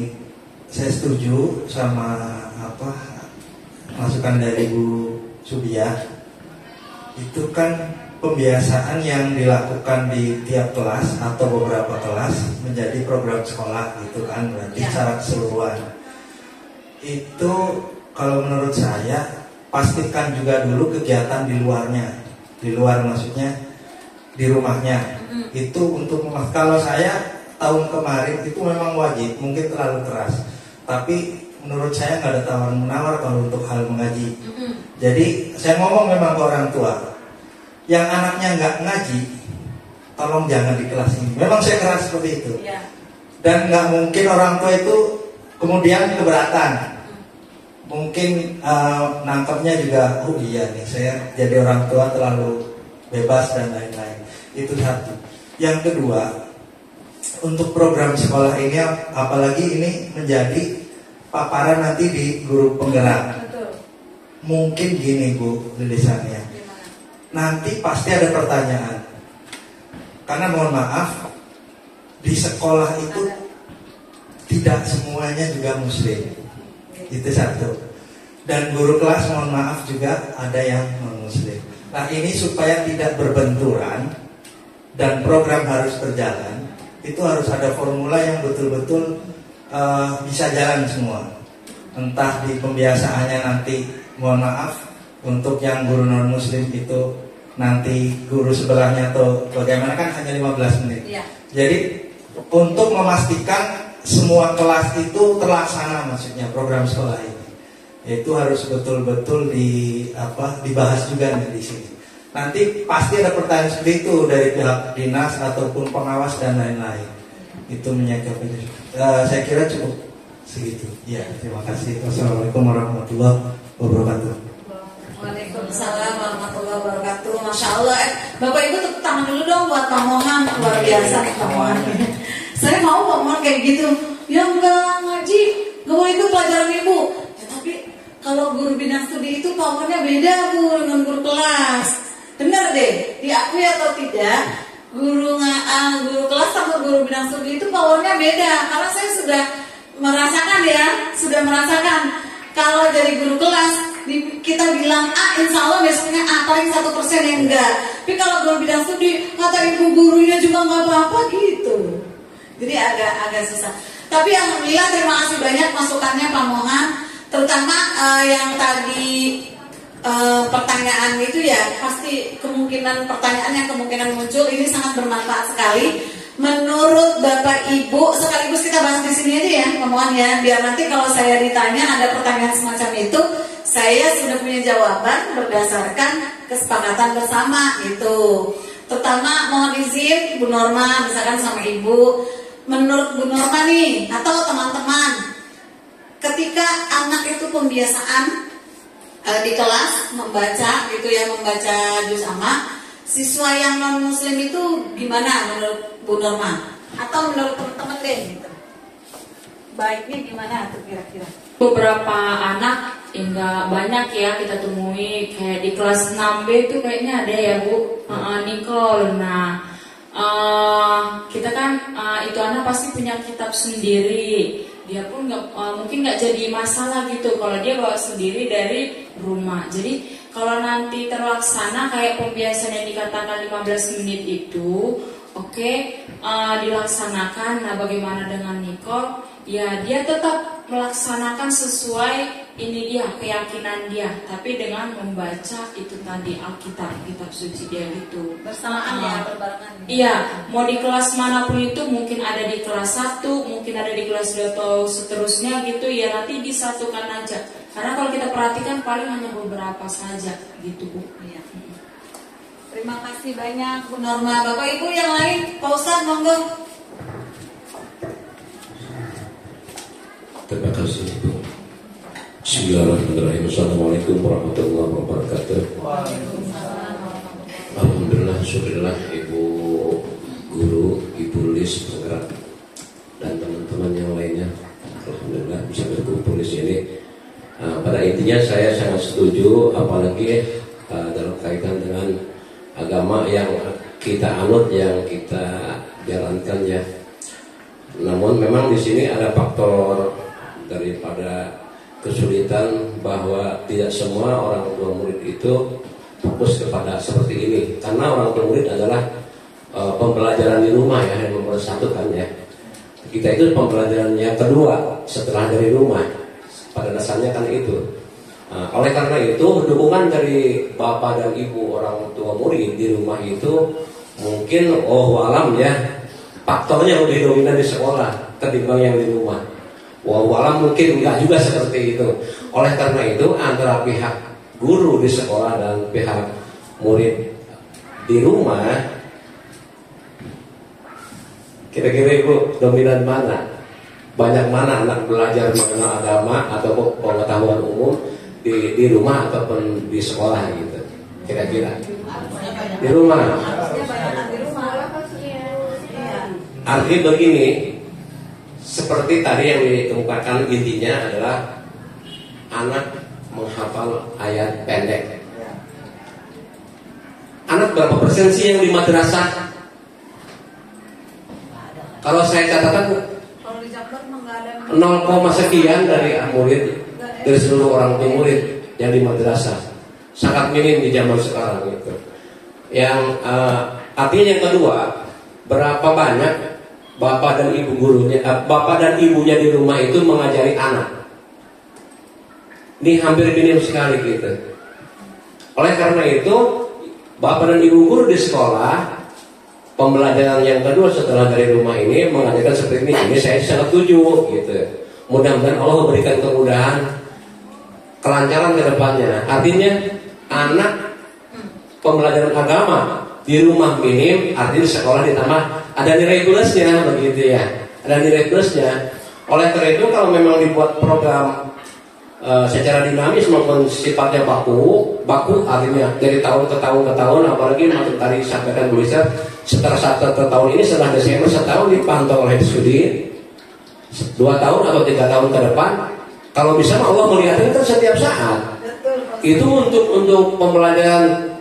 saya setuju sama masukan dari Bu Subiah. Itu kan pembiasaan yang dilakukan di tiap kelas atau beberapa kelas menjadi program sekolah gitu kan, berarti secara keseluruhan. Itu kalau menurut saya pastikan juga dulu kegiatan di luarnya. Di luar maksudnya di rumahnya. Itu untuk kalau saya tahun kemarin itu memang wajib, mungkin terlalu keras. Tapi menurut saya nggak ada tawar-menawar kalau untuk hal mengaji. Jadi saya ngomong memang ke orang tua, yang anaknya nggak ngaji, tolong jangan di kelas ini. Memang saya keras seperti itu. Dan nggak mungkin orang tua itu kemudian keberatan. Mungkin nangkepnya juga, oh iya nih saya jadi orang tua terlalu bebas dan lain-lain. Itu satu. Yang kedua, untuk program sekolah ini, apalagi ini menjadi paparan nanti di guru penggerak. Mungkin gini Bu Lilisannya, nanti pasti ada pertanyaan. Karena mohon maaf, di sekolah itu tidak semuanya juga muslim. Itu satu. Dan guru kelas mohon maaf juga ada yang non-muslim. Nah ini supaya tidak berbenturan dan program harus berjalan, itu harus ada formula yang betul-betul bisa jalan semua. Entah di pembiasaannya nanti, mohon maaf, untuk yang guru non-muslim itu nanti guru sebelahnya atau bagaimana kan hanya 15 menit. Jadi untuk memastikan semua kelas itu terlaksana, maksudnya program sekolah ini, itu harus betul-betul dibahas juga nih di sini. Nanti pasti ada pertanyaan seperti itu dari pihak dinas ataupun pengawas dan lain-lain. Itu menyikapi. Saya kira cukup segitu. Ya, terima kasih. Wassalamualaikum warahmatullahi wabarakatuh. Waalaikumsalam warahmatullahi wabarakatuh. Masya Allah. Bapak Ibu tepuk tangan dulu dong buat Pak Mohan. Luar biasa Pak Mohan. Saya mau Pak Mohan kayak gitu. Yang nggak ngaji, nggak boleh ikut pelajaran Ibu. Ya, tapi kalau guru bidang studi itu powernya beda Bu dengan guru kelas. Benar deh, diakui atau tidak, guru kelas sama guru bidang studi itu powernya beda. Karena saya sudah merasakan kalau dari guru kelas kita bilang A, insya Allah besoknya A, paling 1% yang enggak. Tapi kalau guru bidang studi kata ibu gurunya juga nggak apa-apa gitu. Jadi agak susah. Tapi alhamdulillah terima kasih banyak masukannya Pak Mohan, terutama yang tadi. Pertanyaan itu ya pasti pertanyaan yang kemungkinan muncul ini sangat bermanfaat sekali. Menurut Bapak Ibu, sekaligus kita bahas di sini aja ya, ngomongan ya, biar nanti kalau saya ditanya ada pertanyaan semacam itu, saya sudah punya jawaban berdasarkan kesepakatan bersama gitu. Terutama mohon izin Bu Norma, misalkan sama Ibu, menurut Bu Norma nih atau teman-teman, ketika anak itu pembiasaan di kelas membaca gitu ya, membaca juz amma, siswa yang non muslim itu gimana menurut Bu Norma atau menurut teman-teman deh gitu, baiknya gimana tuh kira-kira? Beberapa anak enggak banyak ya kita temui, kayak di kelas 6B itu kayaknya ada ya Bu, Nicole. Nah kita kan itu anak pasti punya kitab sendiri. Dia pun mungkin nggak jadi masalah gitu kalau dia bawa sendiri dari rumah. Jadi kalau nanti terlaksana kayak pembiasaan yang dikatakan 15 menit itu, oke, dilaksanakan. Nah bagaimana dengan Nicole? Ya dia tetap melaksanakan sesuai ini dia, keyakinan dia, tapi dengan membaca itu tadi Alkitab, kitab suci dia gitu. Bersamaan ya, berbarengan. Iya, mau di kelas manapun itu, mungkin ada di kelas 1, mungkin ada di kelas 2 atau seterusnya gitu ya, nanti disatukan aja. Karena kalau kita perhatikan paling hanya beberapa saja gitu Bu. Iya. Terima kasih banyak Bu Norma. Bapak Ibu yang lain, Pak Ustadz monggo. Bismillahirrahmanirrahim. Assalamualaikum warahmatullahi wabarakatuh. Alhamdulillah, syukurillah Ibu Guru, Ibu Lis penggerak dan teman-teman yang lainnya. Alhamdulillah bisa berkumpul di sini. Pada intinya saya sangat setuju, apalagi dalam kaitan dengan agama yang kita anut, yang kita jalankan ya. Namun memang di sini ada faktor daripada kesulitan bahwa tidak semua orang tua murid itu fokus kepada seperti ini, karena orang tua murid adalah pembelajaran di rumah ya, yang nomor satu kan ya. Kita itu pembelajaran yang kedua setelah dari rumah, pada dasarnya kan itu. Oleh karena itu dukungan dari bapak dan ibu orang tua murid di rumah itu mungkin alam ya, faktornya lebih dominan di sekolah ketimbang yang di rumah. Walau mungkin enggak juga seperti itu. Oleh karena itu antara pihak guru di sekolah dan pihak murid di rumah, kira-kira Ibu dominan mana? Banyak mana anak belajar mengenal agama atau pengetahuan umum di rumah ataupun di sekolah gitu? Kira-kira di rumah. Artinya begini, seperti tadi yang dikemukakan, intinya adalah anak menghafal ayat pendek. Anak berapa persen sih yang di madrasah? Kalau saya katakan 0, sekian dari murid, dari seluruh orang tua murid yang di madrasah, sangat minim di zaman sekarang gitu. Yang artinya yang kedua, berapa banyak bapak dan ibu gurunya, bapak dan ibunya di rumah itu mengajari anak? Ini hampir minim sekali gitu. Oleh karena itu, bapak dan ibu guru di sekolah, pembelajaran yang kedua setelah dari rumah ini mengajarkan seperti ini. Ini saya sangat setuju gitu. Mudah-mudahan Allah memberikan kemudahan, kelancaran ke depannya. Artinya anak pembelajaran agama di rumah minim, artinya sekolah ditambah ada nilai plusnya begitu ya. Ada nilai plusnya. Oleh karena itu kalau memang dibuat program secara dinamis maupun sifatnya baku artinya dari tahun ke tahun, apalagi macam tadi sampaikan Bu Lisa, setelah 1 tahun ini setelah Desember setahun dipantau oleh studi 2 tahun atau 3 tahun ke depan, kalau bisa Allah melihatnya kan setiap saat. Itu untuk pembelajaran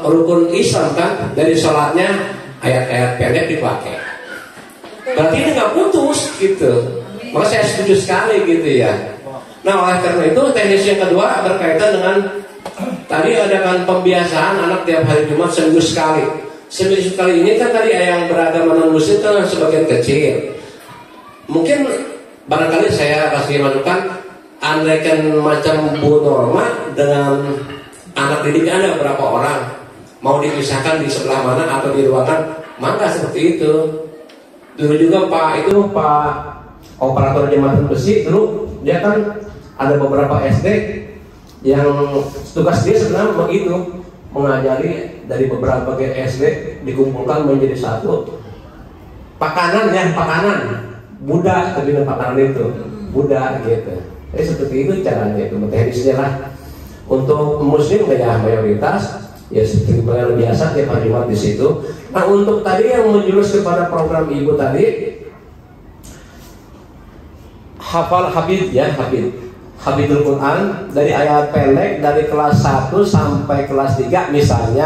rukun Islam kan, dari sholatnya ayat-ayat pendek dipakai. Berarti ini nggak putus gitu. Maka saya setuju sekali gitu ya. Nah oleh karena itu teknis yang kedua berkaitan dengan tadi adakan pembiasaan anak tiap hari Jumat seminggu sekali. Seminggu sekali ini kan tadi yang beragama non muslim kan sebagian kecil. Mungkin barangkali saya kasih masukan, andaikan macam Bu Norma dengan anak didik Anda berapa orang, mau dipisahkan di sebelah mana atau di ruangan, maka seperti itu. Dulu juga Pak operator jembatan besi dulu, dia kan ada beberapa SD yang tugas dia sebenarnya begitu, mengajari dari beberapa SD dikumpulkan menjadi satu. Pakanan Buddha, kemudian pakanan itu Buddha gitu. Jadi seperti itu caranya, itu teknisnya lah. Untuk muslim ya mayoritas ya seperti biasa tiap hari Jumat di situ. Nah untuk tadi yang menjurus kepada program ibu tadi, Hafidul Quran dari ayat pendek dari kelas 1 sampai kelas 3 misalnya.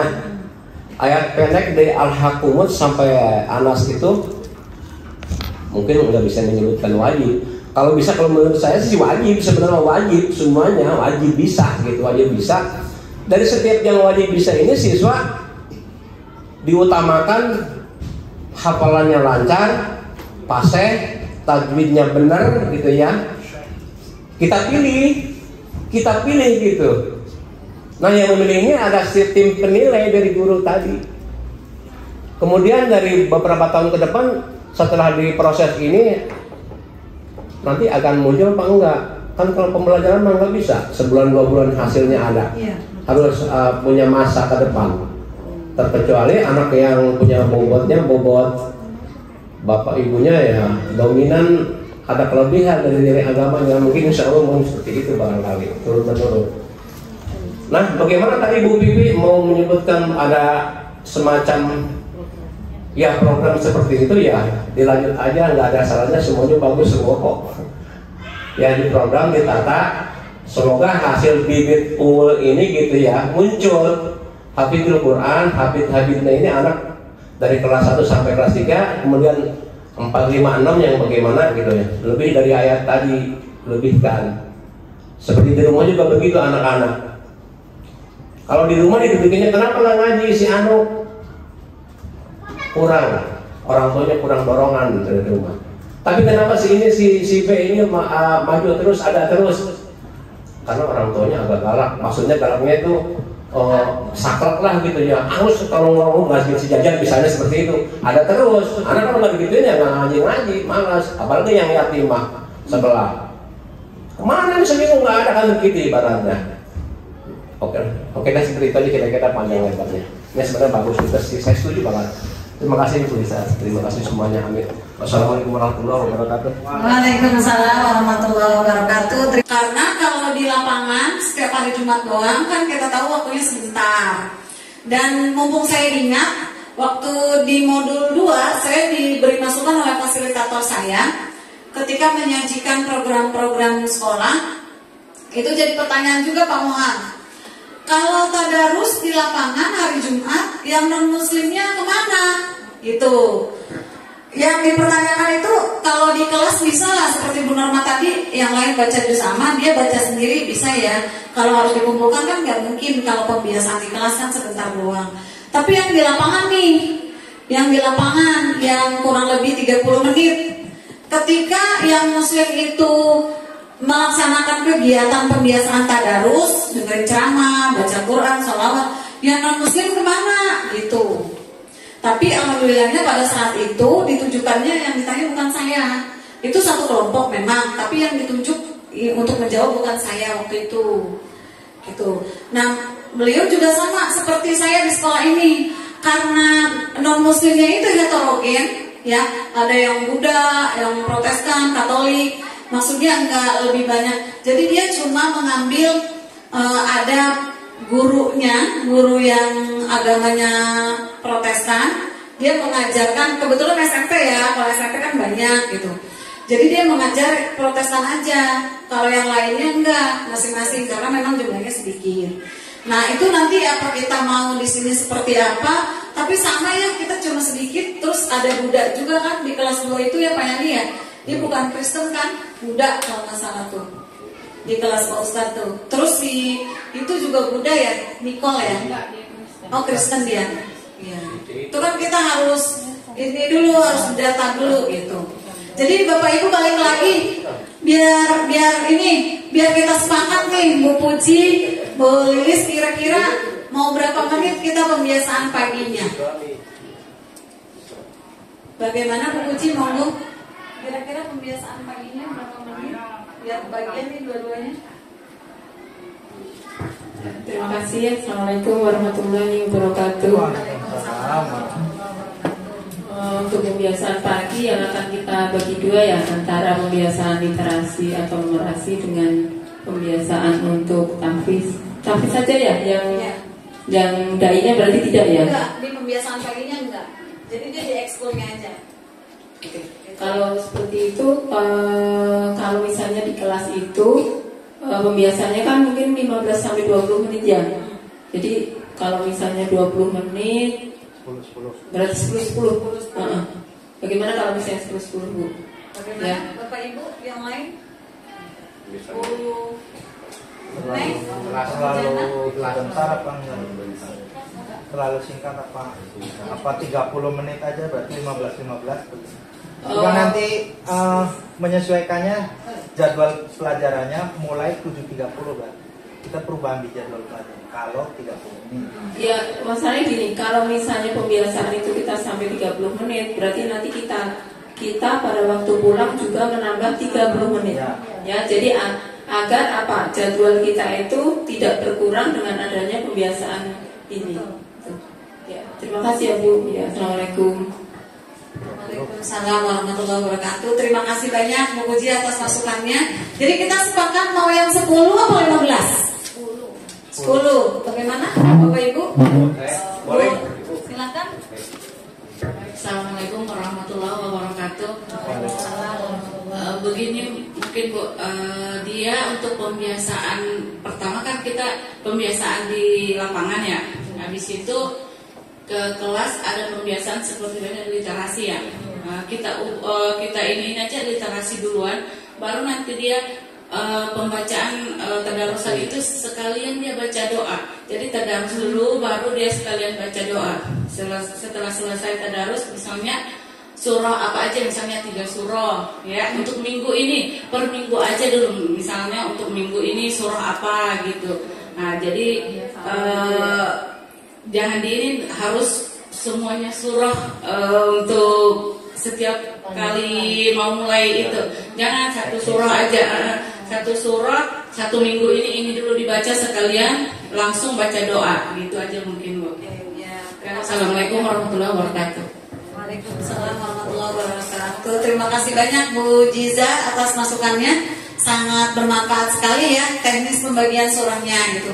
Ayat pendek dari Al-Hakumut sampai Anas itu mungkin nggak bisa menyebutkan wajib. Kalau menurut saya sih wajib, sebenarnya wajib, semuanya wajib bisa gitu, wajib bisa. Dari setiap yang wajib bisa ini siswa diutamakan hafalannya lancar, fasih, tajwidnya benar gitu ya. Kita pilih gitu. Nah yang memilihnya ada tim penilai dari guru tadi. Kemudian dari beberapa tahun ke depan setelah diproses ini nanti akan muncul apa enggak? Kan kalau pembelajaran mah nggak bisa sebulan 2 bulan hasilnya ada. Harus punya masa ke depan. Terkecuali anak yang punya bobot bapak ibunya ya dominan ada kelebihan dari nilai agamanya, mungkin insya Allah mau seperti itu barangkali turun menurun. Nah, bagaimana tadi Bu Bibi mau menyebutkan ada semacam ya program seperti itu, ya dilanjut aja, nggak ada salahnya, semuanya bagus semua kok. Ya di program ditata, semoga hasil bibit unggul ini gitu ya muncul. Hafidul Quran, hafidnya ini anak dari kelas 1 sampai kelas 3, kemudian 4, 5, 6 yang bagaimana gitu ya, lebih dari ayat tadi, lebihkan. Seperti di rumah juga begitu anak-anak. Kalau di rumah dibikinnya, kenapa nggak ngaji si Anu? Kurang, orang tuanya kurang dorongan dari rumah. Tapi kenapa si ini si B ini maju terus, ada terus? Karena orang tuanya agak galak, maksudnya galaknya itu saklek lah gitu ya, harus kalau ngomong nggak bisa jajan misalnya seperti itu, ada terus. Anak kalau nggak digituin ya nggak ngaji, malas. Apalagi yang yatimah sebelah. Kemarin seminggu nggak ada kan begitu ibaratnya. Oke, nah seperti itu aja kira-kira panjang lebarnya. Ini sebenarnya bagus juga sih, saya setuju banget. Terima kasih Bu Lisa, terima kasih semuanya, amin. Wassalamualaikum warahmatullahi wabarakatuh. Waalaikumsalam warahmatullahi wabarakatuh. Karena kalau di lapangan setiap hari Jumat doang kan kita tahu waktunya sebentar. Dan mumpung saya ingat, waktu di modul 2 saya diberi masukan oleh fasilitator saya ketika menyajikan program-program sekolah. Itu jadi pertanyaan juga Pak Mohan. Kalau tadarus di lapangan hari Jumat, yang non muslimnya kemana? Itu yang dipertanyakan itu, kalau di kelas bisa lah seperti Bu Norma tadi, yang lain baca juz amma, dia baca sendiri bisa ya. Kalau harus dikumpulkan kan nggak mungkin, kalau pembiasaan di kelas kan sebentar doang. Tapi yang di lapangan nih, yang di lapangan yang kurang lebih 30 menit, ketika yang muslim itu melaksanakan kegiatan pembiasaan tadarus, dengerin ceramah, baca Quran, sholawat, yang non muslim kemana gitu. Tapi alhamdulillahnya pada saat itu ditujukannya yang ditanya bukan saya. Itu satu kelompok memang, tapi yang ditunjuk untuk menjawab bukan saya waktu itu. Gitu. Nah, beliau juga sama seperti saya di sekolah ini. Karena non muslimnya itu heterogen, ya, ada yang Buddha, yang Protestan, Katolik. Maksudnya enggak lebih banyak. Jadi dia cuma mengambil ada gurunya, guru yang agamanya Protestan. Dia mengajarkan, kebetulan SMP ya, kalau SMP kan banyak gitu. Jadi dia mengajar Protestan aja. Kalau yang lainnya enggak, masing-masing karena memang jumlahnya sedikit. Nah itu nanti apa kita mau di sini seperti apa? Tapi sama ya, kita cuma sedikit. Terus ada Buddha juga kan di kelas 2 itu ya Pak Yani ya. Dia bukan Kristen kan, Buddha kalau nggak salah tuh di kelas Pak Ustadz tuh. Terus si itu juga Buddha ya, Nicole ya. Oh Kristen dia. Ya. Itu kan kita harus ini dulu, harus data dulu gitu. Jadi Bapak Ibu balik lagi, biar kita sepakat nih, Bu Puji, Bu Lilis, kira-kira mau berapa menit kita pembiasaan paginya? Bagaimana Bu Puji, monggo? Kira-kira pembiasaan paginya berapa menit? Biar bagian nih dua-duanya. Terima kasih. Assalamualaikum warahmatullahi wabarakatuh. Untuk pembiasaan pagi yang akan kita bagi dua ya, antara pembiasaan literasi atau numerasi dengan pembiasaan untuk tahfiz. Tahfiz saja ya, yang dai-nya berarti tidak ya? Enggak, di pembiasaan paginya enggak. Jadi dia di ekskulnya aja. Kalau seperti itu, kalau misalnya di kelas itu pembiasaannya kan mungkin 15 sampai 20 menit ya. Jadi kalau misalnya 20 menit berarti 10. Bagaimana kalau misalnya 10 Bu? Bagaimana ya. Bapak Ibu yang lain? Terlalu singkat apa 30 menit aja berarti 15. Juga nanti menyesuaikannya jadwal pelajarannya mulai 7.30 kan. Kita perubahan di jadwal pelajaran kalau 30 menit. Ya, masalahnya gini, kalau misalnya pembiasaan itu kita sampai 30 menit, berarti nanti kita pada waktu pulang juga menambah 30 menit. Ya, jadi agar apa? Jadwal kita itu tidak berkurang dengan adanya pembiasaan ini. Ya, terima kasih ya Bu. Ya, assalamualaikum. Waalaikumsalam warahmatullahi wabarakatuh. Terima kasih banyak Bu Puji atas masukannya. Jadi kita sepakat mau yang 10 atau 15? 10. Bagaimana Bapak Ibu? Boleh. Silakan. Assalamualaikum warahmatullahi wabarakatuh. Begini mungkin Bu, dia untuk pembiasaan pertama kan kita pembiasaan di lapangan ya. Habis itu ke kelas ada pembiasaan seperti literasi ya. Kita ini aja literasi duluan, baru nanti dia pembacaan tadarusan itu sekalian dia baca doa. Jadi tadarus dulu, baru dia sekalian baca doa. Setelah selesai tadarus, misalnya surah apa aja, misalnya 3 surah ya. Untuk minggu ini, per minggu aja dulu. Misalnya untuk minggu ini surah apa gitu. Nah jadi jangan ini harus semuanya surah untuk setiap kali mau mulai itu. Jangan satu surah aja. Satu surah, satu minggu ini dulu dibaca sekalian, langsung baca doa. Gitu aja mungkin Bu. Assalamualaikum warahmatullahi wabarakatuh. Waalaikumsalam warahmatullahi wabarakatuh. Terima kasih banyak Bu Jiza atas masukannya. Sangat bermanfaat sekali ya teknis pembagian surahnya gitu.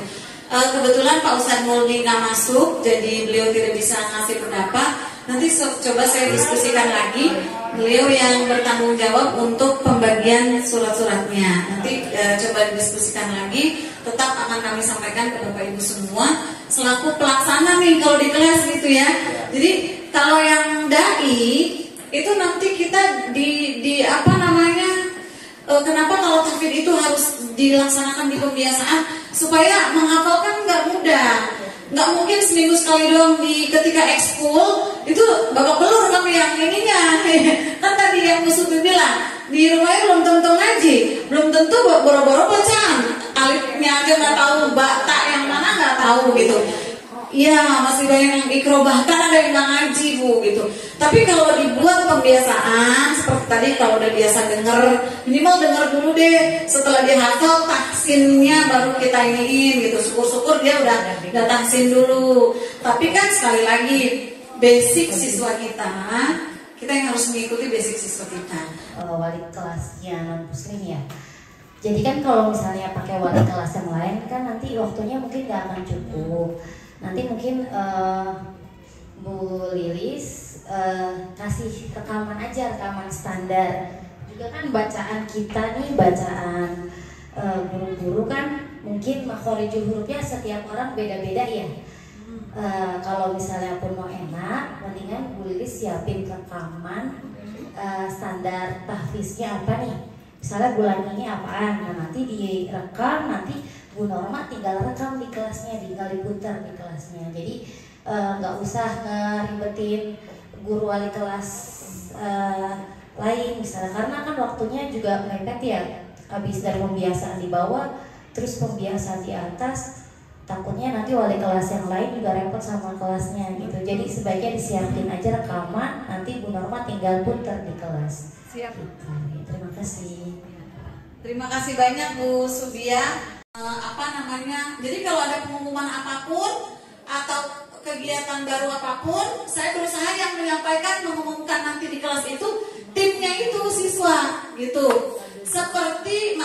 Kebetulan Pak Ustadz Muldi nggak masuk, jadi beliau tidak bisa ngasih pendapat. Nanti coba saya diskusikan lagi. Beliau yang bertanggung jawab untuk pembagian surat-suratnya. Nanti coba diskusikan lagi. Tetap akan kami sampaikan ke Bapak Ibu semua selaku pelaksana nih kalau di kelas gitu ya. Jadi kalau yang dai itu nanti kita di apa namanya? Kenapa kalau tahfidz itu harus dilaksanakan di pembiasaan supaya menghafalkan nggak mudah, nggak mungkin seminggu sekali doang di ketika ekskul itu babak belur kami yang ininya. Kan tadi yang musuh bilang di rumahnya belum tentu ngaji, belum tentu boro-boro bacaan, alifnya aja nggak tahu, bata yang mana nggak tahu gitu. Iya, masih banyak yang ikro, bahkan ada yang nggak ngaji Bu gitu. Tapi kalau dibuat pembiasaan seperti tadi, kalau udah biasa denger, minimal denger dulu deh. Setelah dia hafal, tahsinnya baru kita iniin gitu. Syukur-syukur dia udah tahsin dulu. Tapi kan sekali lagi basic siswa kita yang harus mengikuti basic siswa kita. Wali kelasnya non muslim ya. Jadi kan kalau misalnya pakai wali kelas yang lain kan nanti waktunya mungkin nggak akan cukup. Nanti mungkin Bu Lilis kasih rekaman aja, rekaman standar. Juga kan bacaan kita nih, bacaan guru-guru kan mungkin makhorijul hurufnya setiap orang beda-beda ya. Kalau misalnya pun mau enak, mendingan Bu Lilis siapin rekaman standar tahfiznya apa nih. Misalnya bulan ini apaan, nah nanti direkam, nanti Bu Norma tinggal rekam di kelasnya, tinggal diputar di kelasnya. Jadi nggak usah ngeribetin guru wali kelas lain misalnya, karena kan waktunya juga mepet ya. Habis dari pembiasaan di bawah, terus pembiasaan di atas, takutnya nanti wali kelas yang lain juga repot sama kelasnya gitu. Jadi sebaiknya disiapin aja rekaman, nanti Bu Norma tinggal putar di kelas. Siap. Gitu. Terima kasih. Terima kasih banyak Bu Subia. Jadi kalau ada pengumuman apapun atau kegiatan baru apapun, saya berusaha yang menyampaikan, mengumumkan nanti di kelas itu timnya itu siswa gitu. Seperti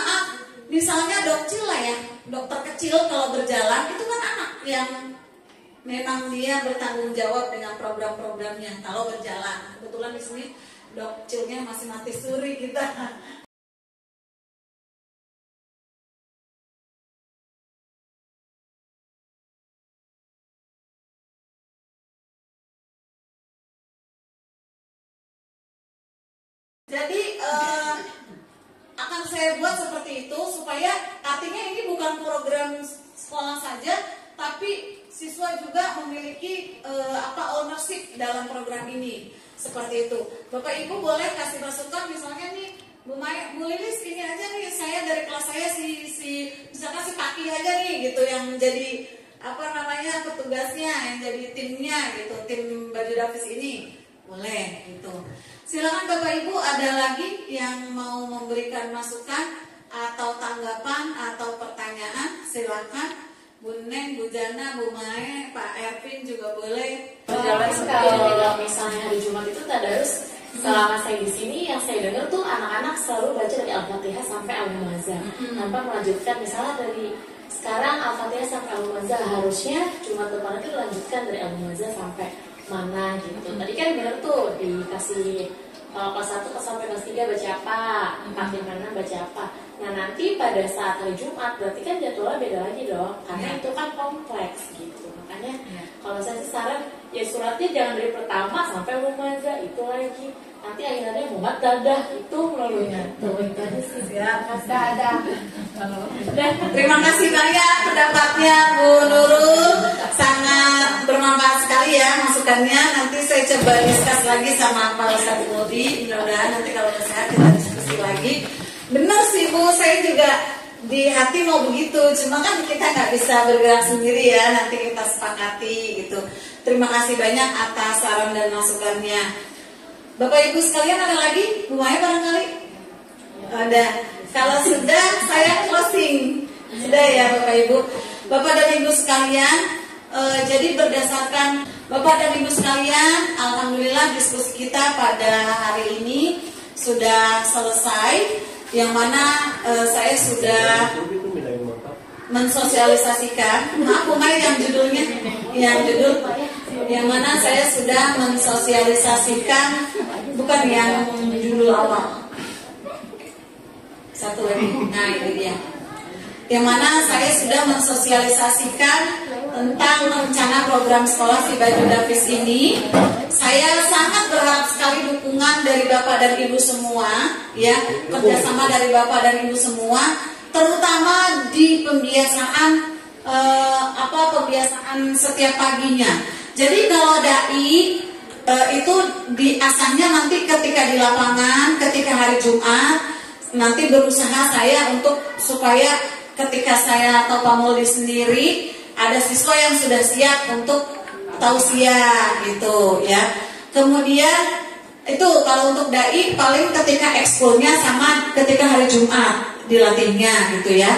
misalnya dokcil lah ya, dokter kecil kalau berjalan itu kan anak yang memang dia bertanggung jawab dengan program-programnya kalau berjalan. Kebetulan di sini dokcilnya masih mati suri kita. Jadi akan saya buat seperti itu supaya artinya ini bukan program sekolah saja, tapi siswa juga memiliki ownership dalam program ini. Seperti itu. Bapak Ibu boleh kasih masukan, misalnya nih Bu Lilis ini aja nih, saya dari kelas saya misalkan si Paki aja nih gitu yang jadi petugasnya, yang jadi timnya gitu, tim baju dafis ini. Boleh gitu. Silakan Bapak Ibu, ada lagi yang mau memberikan masukan atau tanggapan atau pertanyaan? Silakan. Bu Neng, Bu Jana, Bu Mae, Pak Ervin juga boleh. Kalau misalnya hari Jumat itu tadarus Selama saya di sini yang saya dengar tuh anak-anak selalu baca dari Al-Fatihah sampai Al-Humazah tanpa melanjutkan misalnya dari sekarang Al-Fatihah sampai Al-Humazah, harusnya cuma depan itu dilanjutkan dari Al-Humazah sampai mana gitu. Tadi kan benar tuh dikasih kelas 1 sampai kelas 3 baca apa, 4 5 6 baca apa. Nah nanti pada saat hari Jumat berarti kan jadwalnya beda lagi dong, karena itu kan kompleks gitu. Makanya kalau saya sih saran ya suratnya jangan dari pertama sampai Humazah itu lagi. Nanti akhirnya muat dadah itu melalui dadah. Terima kasih banyak pendapatnya Bu Nurul, sangat bermanfaat sekali ya masukannya. Nanti saya coba diskus lagi sama Pak Ustadz Mudi, mudah-mudahan nanti kalau sehat kita diskusi lagi. Benar sih Bu, saya juga di hati mau begitu, cuma kan kita nggak bisa bergerak sendiri ya, nanti kita sepakati gitu. Terima kasih banyak atas saran dan masukannya. Bapak Ibu sekalian, ada lagi? Bu Maya barangkali? Ada. Kalau sudah, saya closing. Sudah ya Bapak Ibu. Bapak dan Ibu sekalian, jadi berdasarkan Bapak dan Ibu sekalian, alhamdulillah diskusi kita pada hari ini sudah selesai. Yang mana saya sudah mensosialisasikan, maaf Bu Maya yang judulnya, yang mana saya sudah mensosialisasikan, bukan yang judul awal, satu lagi, nah ini dia, yang mana saya sudah mensosialisasikan tentang rencana program sekolah si Baju Davis ini. Saya sangat berharap sekali dukungan dari Bapak dan Ibu semua, ya, kerjasama dari Bapak dan Ibu semua, terutama di pembiasaan pembiasaan setiap paginya. Jadi kalau dai itu diasahnya nanti ketika di lapangan, ketika hari Jumat, nanti berusaha saya untuk supaya ketika saya atau Pak Muldi sendiri ada siswa yang sudah siap untuk tausiah gitu ya. Kemudian itu kalau untuk dai paling ketika ekskulnya sama ketika hari Jumat dilatihnya gitu ya.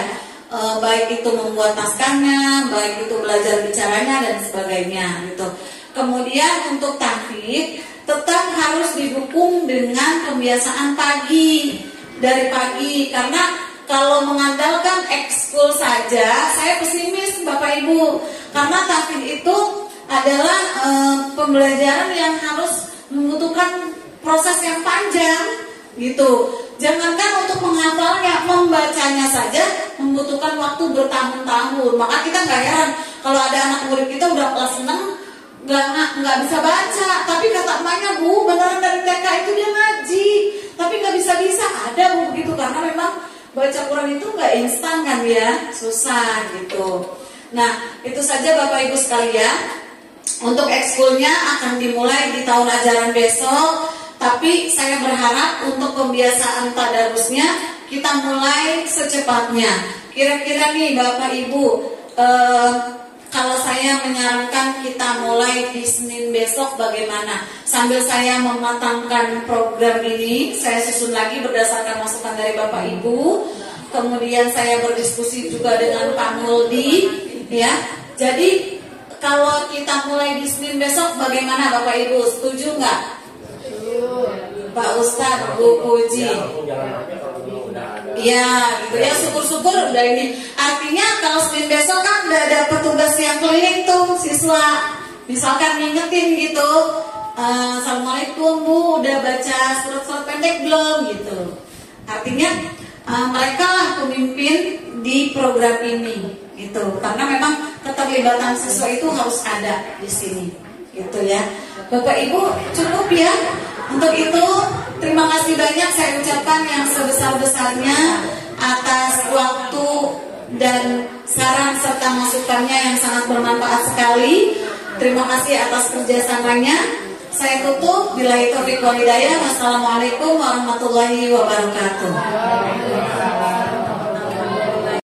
Baik itu membuat naskahnya, baik itu belajar bicaranya dan sebagainya gitu. Kemudian untuk tahfidz tetap harus didukung dengan pembiasaan pagi, dari pagi, karena kalau mengandalkan ekskul saja saya pesimis Bapak Ibu, karena tahfidz itu adalah pembelajaran yang harus membutuhkan proses yang panjang gitu. Jangankan untuk menghafalnya, membacanya saja membutuhkan waktu bertahun-tahun. Maka kita nggak heran kalau ada anak murid kita udah kelas 6 nggak bisa baca, tapi kata emaknya, Bu, beneran dari TK itu dia ngaji, tapi nggak bisa-bisa. Ada Bu begitu, karena memang baca Quran itu nggak instan kan ya, susah gitu. Nah itu saja Bapak Ibu sekalian. Untuk ekskulnya akan dimulai di tahun ajaran besok, tapi saya berharap untuk pembiasaan tadarusnya kita mulai secepatnya. Kira-kira nih Bapak Ibu, kalau saya menyarankan kita mulai di Senin besok bagaimana? Sambil saya mematangkan program ini, saya susun lagi berdasarkan masukan dari Bapak Ibu. Kemudian saya berdiskusi juga dengan Pak Muldi, ya. Jadi kalau kita mulai di Senin besok bagaimana Bapak Ibu? Setuju nggak? Pak Ustadz, Bu Puji. Ya, gitu ya, syukur-syukur udah ini. Artinya kalau Senin besok kan udah ada petugas yang keliling tuh siswa. Misalkan ngingetin gitu, Assalamualaikum Bu, udah baca surat-surat pendek belum gitu. Artinya mereka lah pemimpin di program ini gitu. Karena memang keterlibatan siswa itu harus ada di sini gitu ya. Bapak Ibu cukup ya. Untuk itu terima kasih banyak saya ucapkan yang sebesar-besarnya atas waktu dan saran serta masukannya yang sangat bermanfaat sekali. Terima kasih atas kerjasamanya. Saya tutup. Billahi taufiq wal hidayah. Wassalamualaikum warahmatullahi wabarakatuh.